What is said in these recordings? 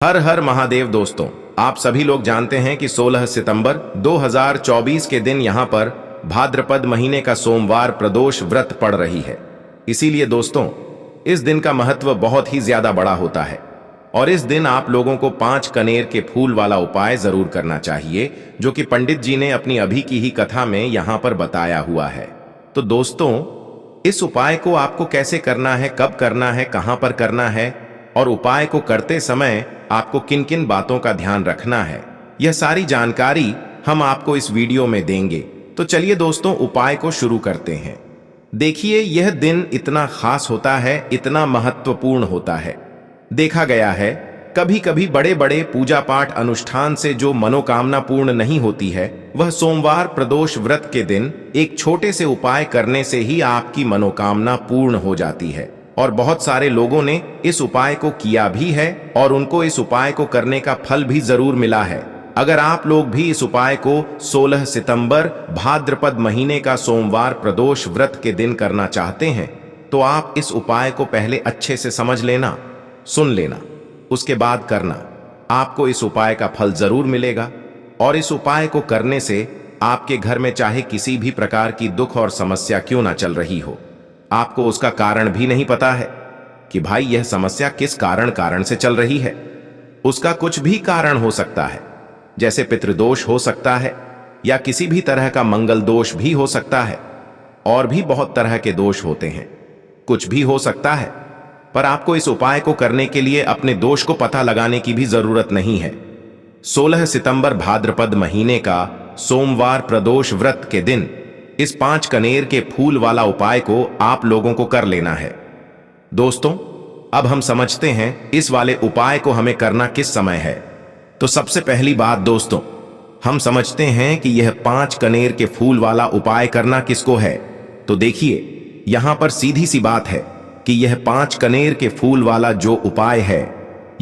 हर हर महादेव दोस्तों, आप सभी लोग जानते हैं कि 16 सितंबर 2024 के दिन यहां पर भाद्रपद महीने का सोमवार प्रदोष व्रत पड़ रही है। इसीलिए दोस्तों, इस दिन का महत्व बहुत ही ज्यादा बड़ा होता है और इस दिन आप लोगों को 5 कनेर के फूल वाला उपाय जरूर करना चाहिए, जो कि पंडित जी ने अपनी अभी की ही कथा में यहां पर बताया हुआ है। तो दोस्तों, इस उपाय को आपको कैसे करना है, कब करना है, कहां पर करना है और उपाय को करते समय आपको किन किन बातों का ध्यान रखना है, यह सारी जानकारी हम आपको इस वीडियो में देंगे। तो चलिए दोस्तों, उपाय को शुरू करते हैं। देखिए, यह दिन इतना खास होता है, इतना महत्वपूर्ण होता है। देखा गया है कभी कभी बड़े बड़े पूजा पाठ अनुष्ठान से जो मनोकामना पूर्ण नहीं होती है, वह सोमवार प्रदोष व्रत के दिन एक छोटे से उपाय करने से ही आपकी मनोकामना पूर्ण हो जाती है। और बहुत सारे लोगों ने इस उपाय को किया भी है और उनको इस उपाय को करने का फल भी जरूर मिला है। अगर आप लोग भी इस उपाय को 16 सितंबर भाद्रपद महीने का सोमवार प्रदोष व्रत के दिन करना चाहते हैं, तो आप इस उपाय को पहले अच्छे से समझ लेना, सुन लेना, उसके बाद करना। आपको इस उपाय का फल जरूर मिलेगा और इस उपाय को करने से आपके घर में चाहे किसी भी प्रकार की दुख और समस्या क्यों ना चल रही हो, आपको उसका कारण भी नहीं पता है कि भाई यह समस्या किस कारण से चल रही है। उसका कुछ भी कारण हो सकता है, जैसे पितृदोष हो सकता है या किसी भी तरह का मंगल दोष भी हो सकता है, और भी बहुत तरह के दोष होते हैं, कुछ भी हो सकता है। पर आपको इस उपाय को करने के लिए अपने दोष को पता लगाने की भी जरूरत नहीं है। 16 सितंबर भाद्रपद महीने का सोमवार प्रदोष व्रत के दिन इस 5 कनेर के फूल वाला उपाय को आप लोगों को कर लेना है। दोस्तों, अब हम समझते हैं इस वाले उपाय को हमें करना किस समय है। तो सबसे पहली बात दोस्तों, हम समझते हैं कि यह 5 कनेर के फूल वाला उपाय करना किसको है। तो देखिए, यहां पर सीधी सी बात है कि यह 5 कनेर के फूल वाला जो उपाय है,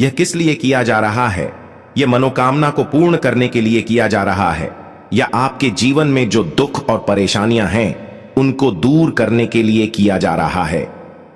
यह किस लिए किया जा रहा है। यह मनोकामना को पूर्ण करने के लिए किया जा रहा है, या आपके जीवन में जो दुख और परेशानियां हैं उनको दूर करने के लिए किया जा रहा है,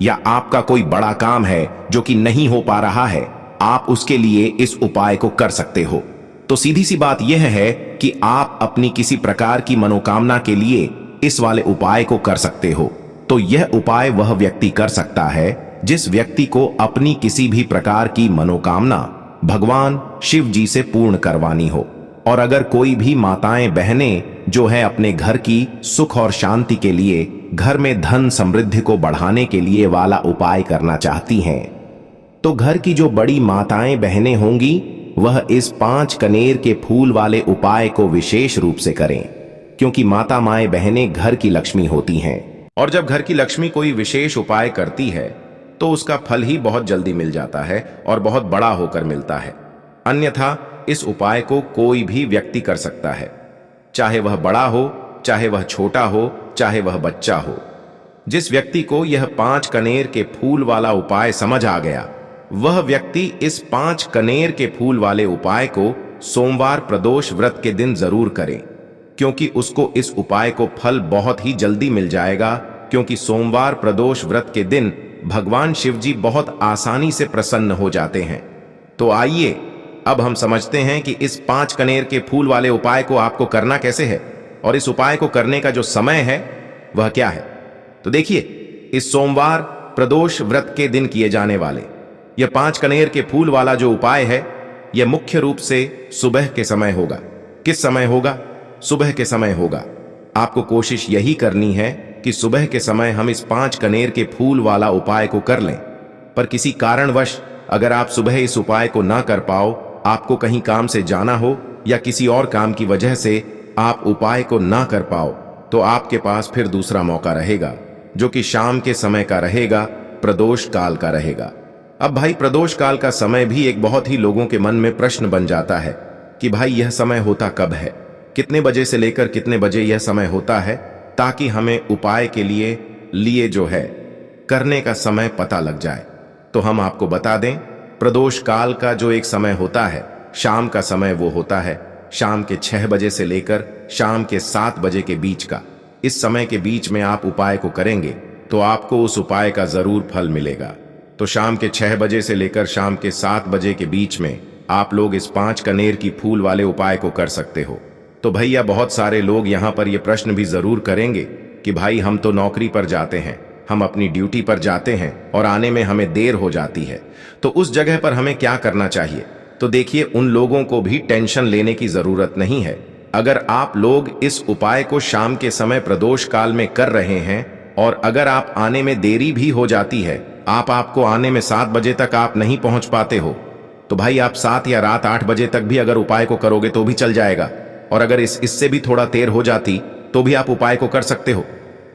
या आपका कोई बड़ा काम है जो कि नहीं हो पा रहा है, आप उसके लिए इस उपाय को कर सकते हो। तो सीधी सी बात यह है कि आप अपनी किसी प्रकार की मनोकामना के लिए इस वाले उपाय को कर सकते हो। तो यह उपाय वह व्यक्ति कर सकता है जिस व्यक्ति को अपनी किसी भी प्रकार की मनोकामना भगवान शिव जी से पूर्ण करवानी हो। और अगर कोई भी माताएं बहनें जो है अपने घर की सुख और शांति के लिए, घर में धन समृद्धि को बढ़ाने के लिए वाला उपाय करना चाहती हैं, तो घर की जो बड़ी माताएं बहनें होंगी वह इस 5 कनेर के फूल वाले उपाय को विशेष रूप से करें, क्योंकि माता माएं बहनें घर की लक्ष्मी होती हैं। और जब घर की लक्ष्मी कोई विशेष उपाय करती है तो उसका फल ही बहुत जल्दी मिल जाता है और बहुत बड़ा होकर मिलता है। अन्यथा इस उपाय को कोई भी व्यक्ति कर सकता है, चाहे वह बड़ा हो, चाहे वह छोटा हो, चाहे वह बच्चा हो। जिस व्यक्ति को यह 5 कनेर के फूल वाला उपाय समझ आ गया, वह व्यक्ति इस 5 कनेर के फूल वाले उपाय को सोमवार प्रदोष व्रत के दिन जरूर करे, क्योंकि उसको इस उपाय को फल बहुत ही जल्दी मिल जाएगा। क्योंकि सोमवार प्रदोष व्रत के दिन भगवान शिव जी बहुत आसानी से प्रसन्न हो जाते हैं। तो आइए अब हम समझते हैं कि इस 5 कनेर के फूल वाले उपाय को आपको करना कैसे है और इस उपाय को करने का जो समय है वह क्या है। तो देखिए, इस सोमवार प्रदोष व्रत के दिन किए जाने वाले यह 5 कनेर के फूल वाला जो उपाय है, यह मुख्य रूप से सुबह के समय होगा। किस समय होगा? सुबह के समय होगा। आपको कोशिश यही करनी है कि सुबह के समय हम इस 5 कनेर के फूल वाला उपाय को कर लें। पर किसी कारणवश अगर आप सुबह इस उपाय को ना कर पाओ, आपको कहीं काम से जाना हो या किसी और काम की वजह से आप उपाय को ना कर पाओ, तो आपके पास फिर दूसरा मौका रहेगा, जो कि शाम के समय का रहेगा, प्रदोष काल का रहेगा। अब भाई, प्रदोष काल का समय भी एक बहुत ही लोगों के मन में प्रश्न बन जाता है कि भाई यह समय होता कब है, कितने बजे से लेकर कितने बजे यह समय होता है, ताकि हमें उपाय के लिए जो है करने का समय पता लग जाए। तो हम आपको बता दें, प्रदोष काल का जो एक समय होता है, शाम का समय, वो होता है शाम के 6 बजे से लेकर शाम के 7 बजे के बीच का। इस समय के बीच में आप उपाय को करेंगे तो आपको उस उपाय का जरूर फल मिलेगा। तो शाम के 6 बजे से लेकर शाम के 7 बजे के बीच में आप लोग इस 5 कनेर की फूल वाले उपाय को कर सकते हो। तो भैया बहुत सारे लोग यहाँ पर ये प्रश्न भी जरूर करेंगे कि भाई हम तो नौकरी पर जाते हैं, हम अपनी ड्यूटी पर जाते हैं और आने में हमें देर हो जाती है, तो उस जगह पर हमें क्या करना चाहिए। तो देखिए, उन लोगों को भी टेंशन लेने की जरूरत नहीं है। अगर आप लोग इस उपाय को शाम के समय प्रदोष काल में कर रहे हैं और अगर आप आने में देरी भी हो जाती है, आपको आने में 7 बजे तक आप नहीं पहुंच पाते हो, तो भाई आप 7 या रात 8 बजे तक भी अगर उपाय को करोगे तो भी चल जाएगा। और अगर इससे भी थोड़ा देर हो जाती तो भी आप उपाय को कर सकते हो,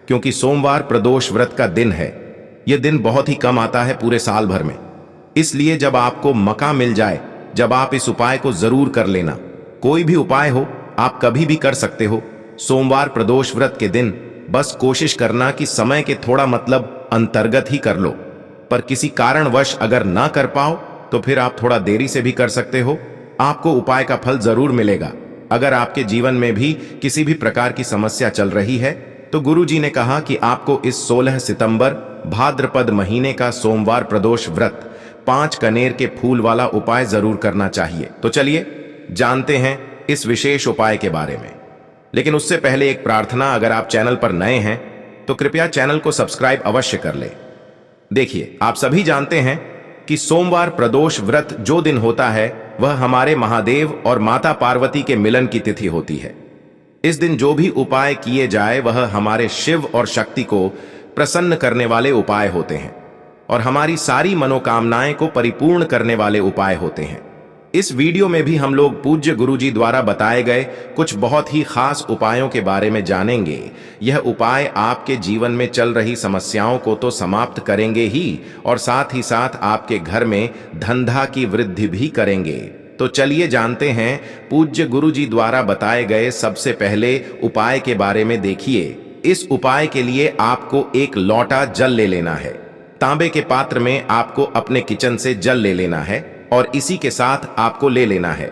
क्योंकि सोमवार प्रदोष व्रत का दिन है। यह दिन बहुत ही कम आता है पूरे साल भर में, इसलिए जब आपको मौका मिल जाए, जब आप इस उपाय को जरूर कर लेना। कोई भी उपाय हो, आप कभी भी कर सकते हो। सोमवार प्रदोष व्रत के दिन बस कोशिश करना कि समय के थोड़ा अंतर्गत ही कर लो, पर किसी कारणवश अगर ना कर पाओ तो फिर आप थोड़ा देरी से भी कर सकते हो। आपको उपाय का फल जरूर मिलेगा। अगर आपके जीवन में भी किसी भी प्रकार की समस्या चल रही है तो गुरुजी ने कहा कि आपको इस 16 सितंबर भाद्रपद महीने का सोमवार प्रदोष व्रत 5 कनेर के फूल वाला उपाय जरूर करना चाहिए। तो चलिए जानते हैं इस विशेष उपाय के बारे में। लेकिन उससे पहले एक प्रार्थना, अगर आप चैनल पर नए हैं तो कृपया चैनल को सब्सक्राइब अवश्य कर ले। देखिए, आप सभी जानते हैं कि सोमवार प्रदोष व्रत जो दिन होता है वह हमारे महादेव और माता पार्वती के मिलन की तिथि होती है। इस दिन जो भी उपाय किए जाए वह हमारे शिव और शक्ति को प्रसन्न करने वाले उपाय होते हैं और हमारी सारी मनोकामनाएं को परिपूर्ण करने वाले उपाय होते हैं। इस वीडियो में भी हम लोग पूज्य गुरुजी द्वारा बताए गए कुछ बहुत ही खास उपायों के बारे में जानेंगे। यह उपाय आपके जीवन में चल रही समस्याओं को तो समाप्त करेंगे ही और साथ ही साथ आपके घर में धंधा की वृद्धि भी करेंगे। तो चलिए जानते हैं पूज्य गुरुजी द्वारा बताए गए सबसे पहले उपाय के बारे में। देखिए, इस उपाय के लिए आपको एक लोटा जल ले लेना है। तांबे के पात्र में आपको अपने किचन से जल ले लेना है और इसी के साथ आपको ले लेना है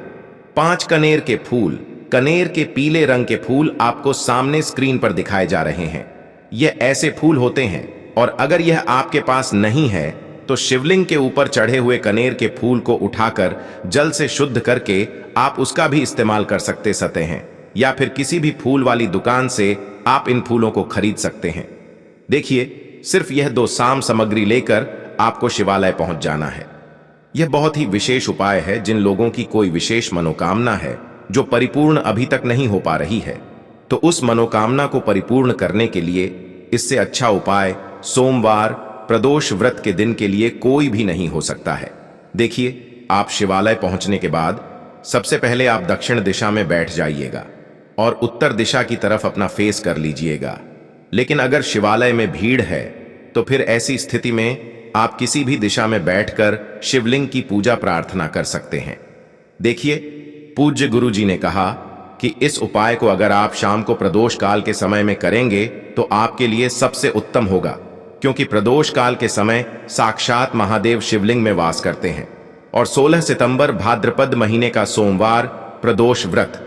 5 कनेर के फूल। कनेर के पीले रंग के फूल आपको सामने स्क्रीन पर दिखाए जा रहे हैं। यह ऐसे फूल होते हैं और अगर यह आपके पास नहीं है तो शिवलिंग के ऊपर चढ़े हुए कनेर के फूल को उठाकर जल से शुद्ध करके आप उसका भी इस्तेमाल कर सकते हैं, या फिर किसी भी फूल वाली दुकान से आप इन फूलों को खरीद सकते हैं। देखिए, सिर्फ यह 2 साम सामग्री लेकर आपको शिवालय पहुंच जाना है। यह बहुत ही विशेष उपाय है। जिन लोगों की कोई विशेष मनोकामना है जो परिपूर्ण अभी तक नहीं हो पा रही है, तो उस मनोकामना को परिपूर्ण करने के लिए इससे अच्छा उपाय सोमवार प्रदोष व्रत के दिन के लिए कोई भी नहीं हो सकता है। देखिए, आप शिवालय पहुंचने के बाद सबसे पहले आप दक्षिण दिशा में बैठ जाइएगा और उत्तर दिशा की तरफ अपना फेस कर लीजिएगा। लेकिन अगर शिवालय में भीड़ है तो फिर ऐसी स्थिति में आप किसी भी दिशा में बैठकर शिवलिंग की पूजा प्रार्थना कर सकते हैं। देखिए, पूज्य गुरुजी ने कहा कि इस उपाय को अगर आप शाम को प्रदोष काल के समय में करेंगे तो आपके लिए सबसे उत्तम होगा, क्योंकि प्रदोष काल के समय साक्षात महादेव शिवलिंग में वास करते हैं और 16 सितंबर भाद्रपद महीने का सोमवार प्रदोष व्रत,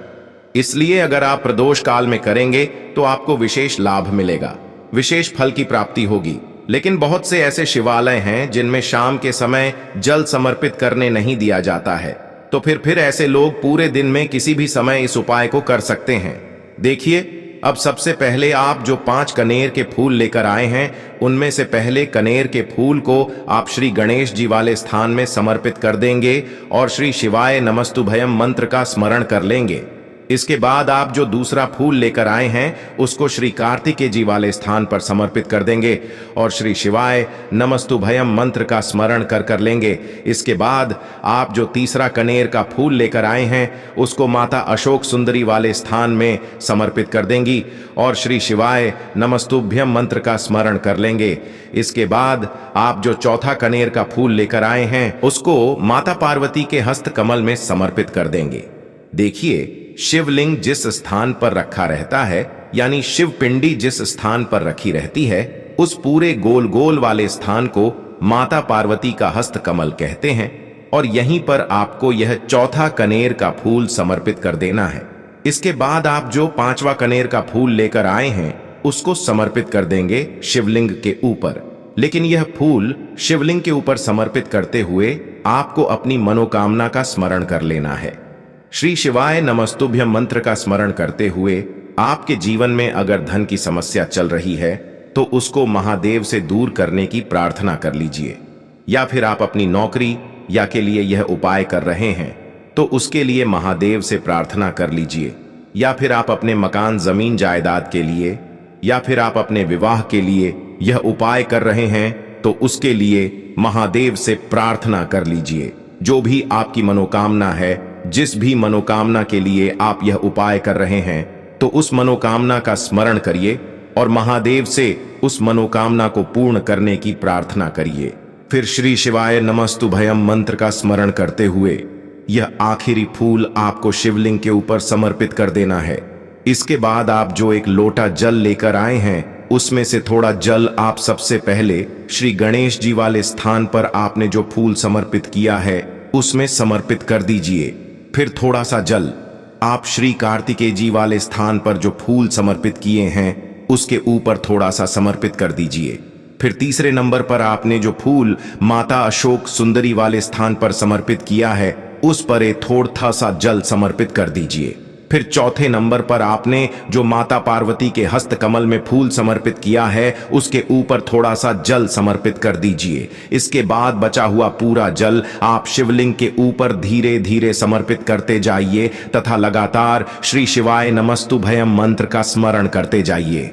इसलिए अगर आप प्रदोष काल में करेंगे तो आपको विशेष लाभ मिलेगा, विशेष फल की प्राप्ति होगी। लेकिन बहुत से ऐसे शिवालय हैं जिनमें शाम के समय जल समर्पित करने नहीं दिया जाता है, तो फिर ऐसे लोग पूरे दिन में किसी भी समय इस उपाय को कर सकते हैं। देखिए, अब सबसे पहले आप जो 5 कनेर के फूल लेकर आए हैं, उनमें से पहले कनेर के फूल को आप श्री गणेश जी वाले स्थान में समर्पित कर देंगे और श्री शिवाय नमस्तुभयम मंत्र का स्मरण कर लेंगे। इसके बाद आप जो दूसरा फूल लेकर आए हैं उसको श्री कार्तिकेय जी वाले स्थान पर समर्पित कर देंगे और श्री शिवाय नमस्तुभयम मंत्र का स्मरण कर लेंगे। इसके बाद आप जो तीसरा कनेर का फूल लेकर आए हैं उसको माता अशोक सुंदरी वाले स्थान में समर्पित कर देंगी और श्री शिवाय नमस्तुभ्यम मंत्र का स्मरण कर लेंगे। इसके बाद आप जो चौथा कनेर का फूल लेकर आए हैं उसको माता पार्वती के हस्त कमल में समर्पित कर देंगे। देखिए, शिवलिंग जिस स्थान पर रखा रहता है, यानी शिव पिंडी जिस स्थान पर रखी रहती है, उस पूरे गोल गोल वाले स्थान को माता पार्वती का हस्त कमल कहते हैं और यहीं पर आपको यह चौथा कनेर का फूल समर्पित कर देना है। इसके बाद आप जो 5वां कनेर का फूल लेकर आए हैं उसको समर्पित कर देंगे शिवलिंग के ऊपर लेकिन यह फूल शिवलिंग के ऊपर समर्पित करते हुए आपको अपनी मनोकामना का स्मरण कर लेना है। श्री शिवाय नमस्तुभ्यम मंत्र का स्मरण करते हुए आपके जीवन में अगर धन की समस्या चल रही है तो उसको महादेव से दूर करने की प्रार्थना कर लीजिए। या फिर आप अपनी नौकरी या के लिए यह उपाय कर रहे हैं तो उसके लिए महादेव से प्रार्थना कर लीजिए। या फिर आप अपने मकान, जमीन, जायदाद के लिए, या फिर आप अपने विवाह के लिए यह उपाय कर रहे हैं तो उसके लिए महादेव से प्रार्थना कर लीजिए। जो भी आपकी मनोकामना है, जिस भी मनोकामना के लिए आप यह उपाय कर रहे हैं, तो उस मनोकामना का स्मरण करिए और महादेव से उस मनोकामना को पूर्ण करने की प्रार्थना करिए। फिर श्री शिवाय नमस्तुभयम मंत्र का स्मरण करते हुए यह आखिरी फूल आपको शिवलिंग के ऊपर समर्पित कर देना है। इसके बाद आप जो एक लोटा जल लेकर आए हैं उसमें से थोड़ा जल आप सबसे पहले श्री गणेश जी वाले स्थान पर आपने जो फूल समर्पित किया है उसमें समर्पित कर दीजिए। फिर थोड़ा सा जल आप श्री कार्तिकेय जी वाले स्थान पर जो फूल समर्पित किए हैं उसके ऊपर थोड़ा सा समर्पित कर दीजिए। फिर तीसरे नंबर पर आपने जो फूल माता अशोक सुंदरी वाले स्थान पर समर्पित किया है उस पर एक थोड़ा सा जल समर्पित कर दीजिए। फिर चौथे नंबर पर आपने जो माता पार्वती के हस्त कमल में फूल समर्पित किया है उसके ऊपर थोड़ा सा जल समर्पित कर दीजिए। इसके बाद बचा हुआ पूरा जल आप शिवलिंग के ऊपर धीरे धीरे समर्पित करते जाइए तथा लगातार श्री शिवाय नमस्तुभयम मंत्र का स्मरण करते जाइए।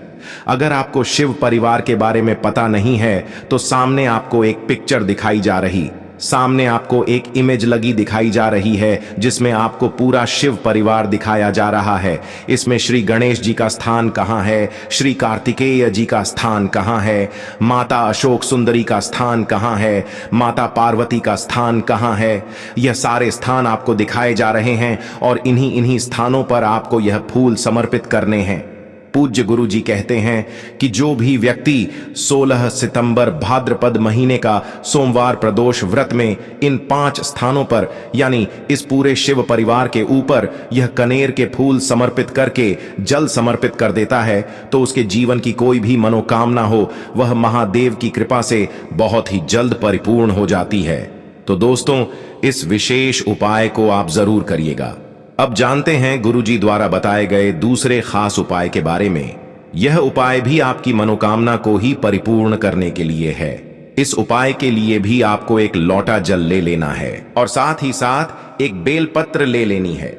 अगर आपको शिव परिवार के बारे में पता नहीं है तो सामने आपको एक पिक्चर दिखाई जा रही, सामने आपको एक इमेज लगी दिखाई जा रही है जिसमें आपको पूरा शिव परिवार दिखाया जा रहा है। इसमें श्री गणेश जी का स्थान कहाँ है, श्री कार्तिकेय जी का स्थान कहाँ है, माता अशोक सुंदरी का स्थान कहाँ है, माता पार्वती का स्थान कहाँ है, यह सारे स्थान आपको दिखाए जा रहे हैं और इन्हीं स्थानों पर आपको यह फूल समर्पित करने हैं। पूज्य गुरु जी कहते हैं कि जो भी व्यक्ति 16 सितंबर भाद्रपद महीने का सोमवार प्रदोष व्रत में इन 5 स्थानों पर यानी इस पूरे शिव परिवार के ऊपर यह कनेर के फूल समर्पित करके जल समर्पित कर देता है तो उसके जीवन की कोई भी मनोकामना हो वह महादेव की कृपा से बहुत ही जल्द परिपूर्ण हो जाती है। तो दोस्तों, इस विशेष उपाय को आप जरूर करिएगा। अब जानते हैं गुरुजी द्वारा बताए गए दूसरे खास उपाय के बारे में। यह उपाय भी आपकी मनोकामना को ही परिपूर्ण करने के लिए है। इस उपाय के लिए भी आपको एक लोटा जल ले लेना है और साथ ही साथ एक बेलपत्र ले लेनी है।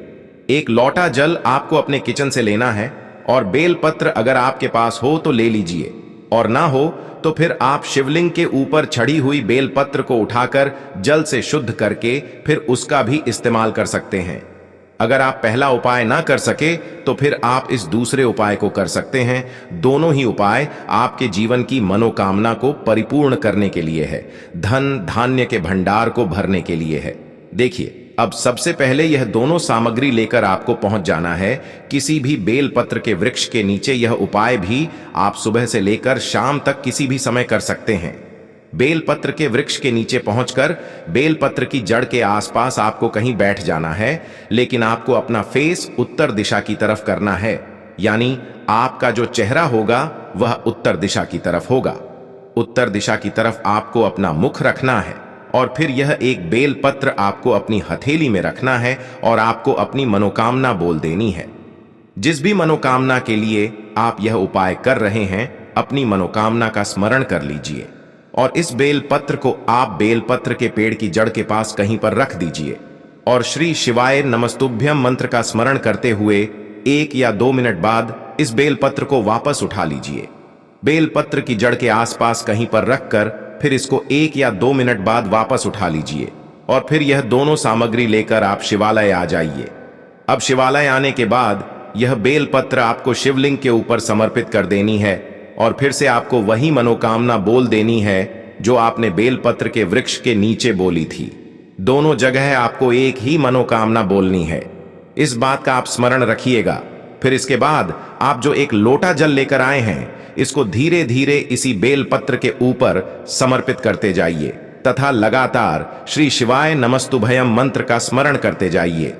एक लोटा जल आपको अपने किचन से लेना है और बेलपत्र अगर आपके पास हो तो ले लीजिए और ना हो तो फिर आप शिवलिंग के ऊपर चढ़ी हुई बेलपत्र को उठाकर जल से शुद्ध करके फिर उसका भी इस्तेमाल कर सकते हैं। अगर आप पहला उपाय ना कर सके तो फिर आप इस दूसरे उपाय को कर सकते हैं। दोनों ही उपाय आपके जीवन की मनोकामना को परिपूर्ण करने के लिए है, धन धान्य के भंडार को भरने के लिए है। देखिए, अब सबसे पहले यह दोनों सामग्री लेकर आपको पहुंच जाना है किसी भी बेलपत्र के वृक्ष के नीचे। यह उपाय भी आप सुबह से लेकर शाम तक किसी भी समय कर सकते हैं। बेलपत्र के वृक्ष के नीचे पहुंचकर बेलपत्र की जड़ के आसपास आपको कहीं बैठ जाना है, लेकिन आपको अपना फेस उत्तर दिशा की तरफ करना है, यानी आपका जो चेहरा होगा वह उत्तर दिशा की तरफ होगा। उत्तर दिशा की तरफ आपको अपना मुख रखना है और फिर यह एक बेलपत्र आपको अपनी हथेली में रखना है और आपको अपनी मनोकामना बोल देनी है। जिस भी मनोकामना के लिए आप यह उपाय कर रहे हैं, अपनी मनोकामना का स्मरण कर लीजिए और इस बेलपत्र को आप बेलपत्र के पेड़ की जड़ के पास कहीं पर रख दीजिए और श्री शिवाय नमस्तुभ्यम मंत्र का स्मरण करते हुए 1 या 2 मिनट बाद इस बेलपत्र को वापस उठा लीजिए। बेलपत्र की जड़ के आसपास कहीं पर रखकर फिर इसको 1 या 2 मिनट बाद वापस उठा लीजिए और फिर यह दोनों सामग्री लेकर आप शिवालय आ जाइए। अब शिवालय आने के बाद यह बेलपत्र आपको शिवलिंग के ऊपर समर्पित कर देनी है और फिर से आपको वही मनोकामना बोल देनी है जो आपने बेलपत्र के वृक्ष के नीचे बोली थी। दोनों जगह आपको एक ही मनोकामना बोलनी है, इस बात का आप स्मरण रखिएगा। फिर इसके बाद आप जो एक लोटा जल लेकर आए हैं इसको धीरे धीरे इसी बेलपत्र के ऊपर समर्पित करते जाइए तथा लगातार श्री शिवाय नमस्तुभयम मंत्र का स्मरण करते जाइए।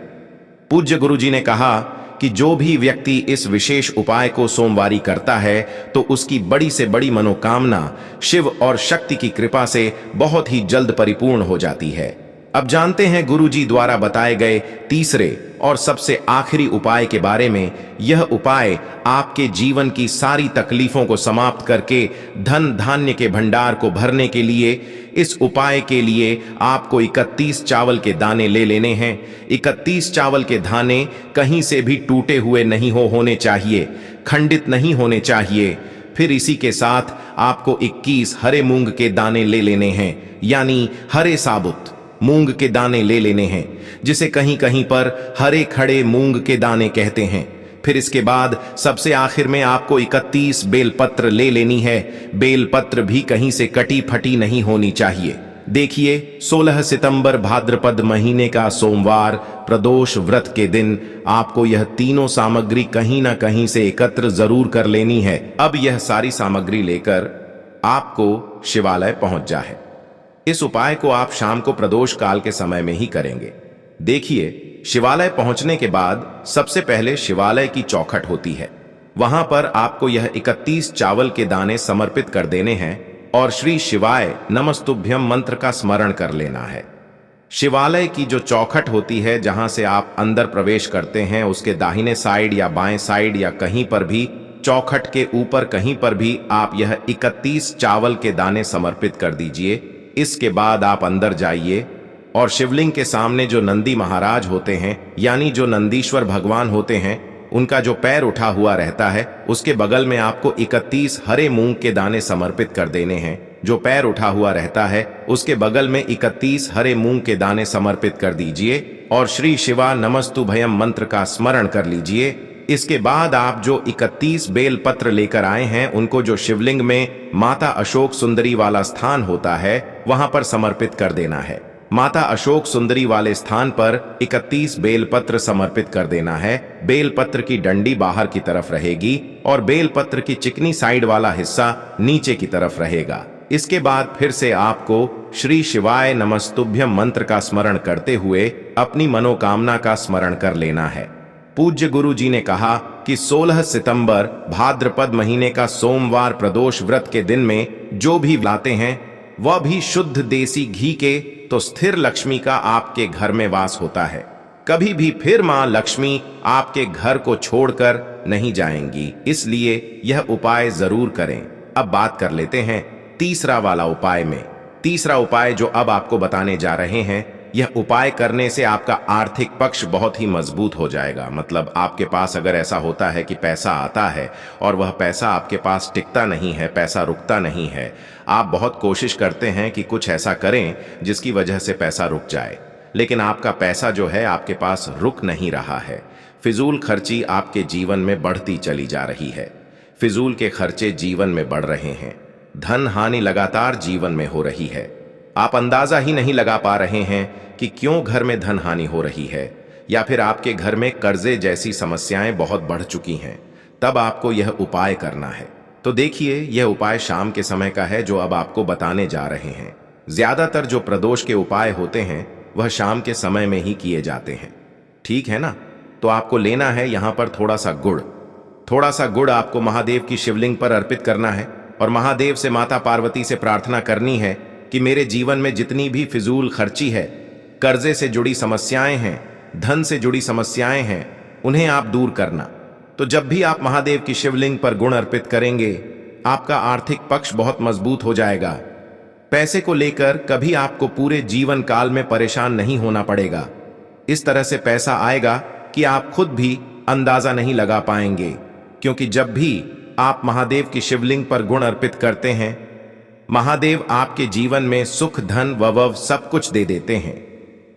पूज्य गुरु जी ने कहा कि जो भी व्यक्ति इस विशेष उपाय को सोमवारी करता है तो उसकी बड़ी से बड़ी मनोकामना शिव और शक्ति की कृपा से बहुत ही जल्द परिपूर्ण हो जाती है। अब जानते हैं गुरुजी द्वारा बताए गए तीसरे और सबसे आखिरी उपाय के बारे में। यह उपाय आपके जीवन की सारी तकलीफों को समाप्त करके धन धान्य के भंडार को भरने के लिए। इस उपाय के लिए आपको 31 चावल के दाने ले लेने हैं। 31 चावल के दाने कहीं से भी टूटे हुए नहीं होने चाहिए, खंडित नहीं होने चाहिए। फिर इसी के साथ आपको 21 हरे मूंग के दाने ले लेने हैं, यानी हरे साबुत मूंग के दाने ले लेने हैं, जिसे कहीं कहीं पर हरे खड़े मूंग के दाने कहते हैं। फिर इसके बाद सबसे आखिर में आपको 31 बेलपत्र ले लेनी है। बेलपत्र भी कहीं से कटी फटी नहीं होनी चाहिए। देखिए, 16 सितंबर भाद्रपद महीने का सोमवार प्रदोष व्रत के दिन आपको यह तीनों सामग्री कहीं ना कहीं से एकत्र जरूर कर लेनी है। अब यह सारी सामग्री लेकर आपको शिवालय पहुंच जाए। इस उपाय को आप शाम को प्रदोष काल के समय में ही करेंगे। देखिए, शिवालय पहुंचने के बाद सबसे पहले शिवालय की चौखट होती है। वहां पर आपको यह 31 चावल के दाने समर्पित कर देने हैं और श्री शिवाय नमस्तुभ्यम मंत्र का स्मरण कर लेना है। शिवालय की जो चौखट होती है, जहां से आप अंदर प्रवेश करते हैं, उसके दाहिने साइड या बाएं साइड या कहीं पर भी चौखट के ऊपर कहीं पर भी आप यह 31 चावल के दाने समर्पित कर दीजिए। इसके बाद आप अंदर जाइए और शिवलिंग के सामने जो नंदी महाराज होते हैं, यानी जो नंदीश्वर भगवान होते हैं, उनका जो पैर उठा हुआ रहता है, उसके बगल में आपको 31 हरे मूंग के दाने समर्पित कर देने हैं। जो पैर उठा हुआ रहता है, उसके बगल में 31 हरे मूंग के दाने समर्पित कर दीजिए और श्री शिवा नमस्तुभयम मंत्र का स्मरण कर लीजिए। इसके बाद आप जो 31 बेल पत्र लेकर आए हैं, उनको जो शिवलिंग में माता अशोक सुंदरी वाला स्थान होता है, वहां पर समर्पित कर देना है। माता अशोक सुंदरी वाले स्थान पर 31 बेलपत्र समर्पित कर देना है। बेलपत्र की डंडी बाहर की तरफ रहेगी और बेलपत्र की चिकनी साइड वाला हिस्सा नीचे की तरफ रहेगा। इसके बाद फिर से आपको श्री शिवाय नमस्तुभ्यम मंत्र का स्मरण करते हुए अपनी मनोकामना का स्मरण कर लेना है। पूज्य गुरु जी ने कहा कि 16 सितंबर भाद्रपद महीने का सोमवार प्रदोष व्रत के दिन में जो भी लाते हैं, वह भी शुद्ध देसी घी के, तो स्थिर लक्ष्मी का आपके घर में वास होता है। कभी भी फिर मां लक्ष्मी आपके घर को छोड़कर नहीं जाएंगी, इसलिए यह उपाय जरूर करें। अब बात कर लेते हैं तीसरा वाला उपाय में। तीसरा उपाय जो अब आपको बताने जा रहे हैं, यह उपाय करने से आपका आर्थिक पक्ष बहुत ही मजबूत हो जाएगा। मतलब आपके पास अगर ऐसा होता है कि पैसा आता है और वह पैसा आपके पास टिकता नहीं है, पैसा रुकता नहीं है, आप बहुत कोशिश करते हैं कि कुछ ऐसा करें जिसकी वजह से पैसा रुक जाए, लेकिन आपका पैसा जो है आपके पास रुक नहीं रहा है। फिजूल खर्ची आपके जीवन में बढ़ती चली जा रही है। फिजूल के खर्चे जीवन में बढ़ रहे हैं। धन हानि लगातार जीवन में हो रही है। आप अंदाजा ही नहीं लगा पा रहे हैं कि क्यों घर में धन हानि हो रही है, या फिर आपके घर में कर्जे जैसी समस्याएं बहुत बढ़ चुकी हैं। तब आपको यह उपाय करना है। तो देखिए, यह उपाय शाम के समय का है जो अब आपको बताने जा रहे हैं। ज्यादातर जो प्रदोष के उपाय होते हैं वह शाम के समय में ही किए जाते हैं, ठीक है ना। तो आपको लेना है यहाँ पर थोड़ा सा गुड़। थोड़ा सा गुड़ आपको महादेव की शिवलिंग पर अर्पित करना है और महादेव से माता पार्वती से प्रार्थना करनी है कि मेरे जीवन में जितनी भी फिजूल खर्ची है, कर्जे से जुड़ी समस्याएं हैं, धन से जुड़ी समस्याएं हैं, उन्हें आप दूर करना। तो जब भी आप महादेव की शिवलिंग पर गुण अर्पित करेंगे, आपका आर्थिक पक्ष बहुत मजबूत हो जाएगा। पैसे को लेकर कभी आपको पूरे जीवन काल में परेशान नहीं होना पड़ेगा। इस तरह से पैसा आएगा कि आप खुद भी अंदाजा नहीं लगा पाएंगे, क्योंकि जब भी आप महादेव की शिवलिंग पर गुण अर्पित करते हैं, महादेव आपके जीवन में सुख, धन व सब कुछ दे देते हैं।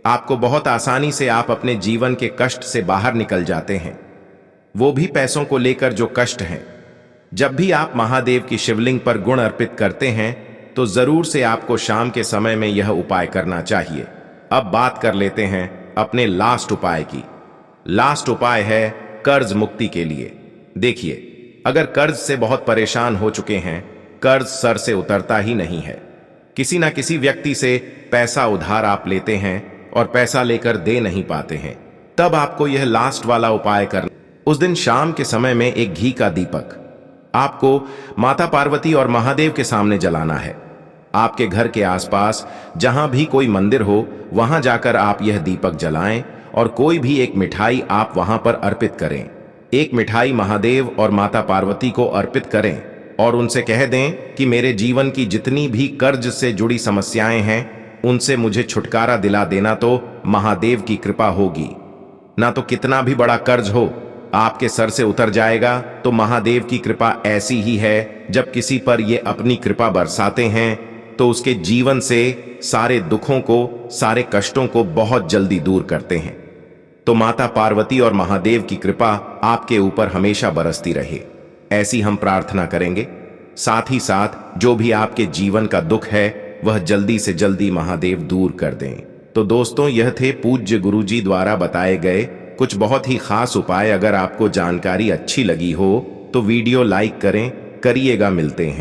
आपको बहुत आसानी से आप अपने जीवन के कष्ट से बाहर निकल जाते हैं, वो भी पैसों को लेकर जो कष्ट हैं। जब भी आप महादेव की शिवलिंग पर गुण अर्पित करते हैं तो जरूर से आपको शाम के समय में यह उपाय करना चाहिए। अब बात कर लेते हैं अपने लास्ट उपाय की। लास्ट उपाय है कर्ज मुक्ति के लिए। देखिए, अगर कर्ज से बहुत परेशान हो चुके हैं, कर्ज सर से उतरता ही नहीं है, किसी ना किसी व्यक्ति से पैसा उधार आप लेते हैं और पैसा लेकर दे नहीं पाते हैं, तब आपको यह लास्ट वाला उपाय करना। उस दिन शाम के समय में एक घी का दीपक आपको माता पार्वती और महादेव के सामने जलाना है। आपके घर के आसपास जहां भी कोई मंदिर हो वहां जाकर आप यह दीपक जलाएं और कोई भी एक मिठाई आप वहां पर अर्पित करें। एक मिठाई महादेव और माता पार्वती को अर्पित करें और उनसे कह दें कि मेरे जीवन की जितनी भी कर्ज से जुड़ी समस्याएं हैं उनसे मुझे छुटकारा दिला देना, तो महादेव की कृपा होगी। ना तो कितना भी बड़ा कर्ज हो आपके सर से उतर जाएगा, तो महादेव की कृपा ऐसी ही है जब किसी पर ये अपनी कृपा बरसाते हैं तो उसके जीवन से सारे दुखों को, सारे कष्टों को बहुत जल्दी दूर करते हैं। तो माता पार्वती और महादेव की कृपा आपके ऊपर हमेशा बरसती रहे, ऐसी हम प्रार्थना करेंगे। साथ ही साथ जो भी आपके जीवन का दुख है वह जल्दी से जल्दी महादेव दूर कर दें। तो दोस्तों, यह थे पूज्य गुरुजी द्वारा बताए गए कुछ बहुत ही खास उपाय। अगर आपको जानकारी अच्छी लगी हो तो वीडियो लाइक करें, करिएगा। मिलते हैं।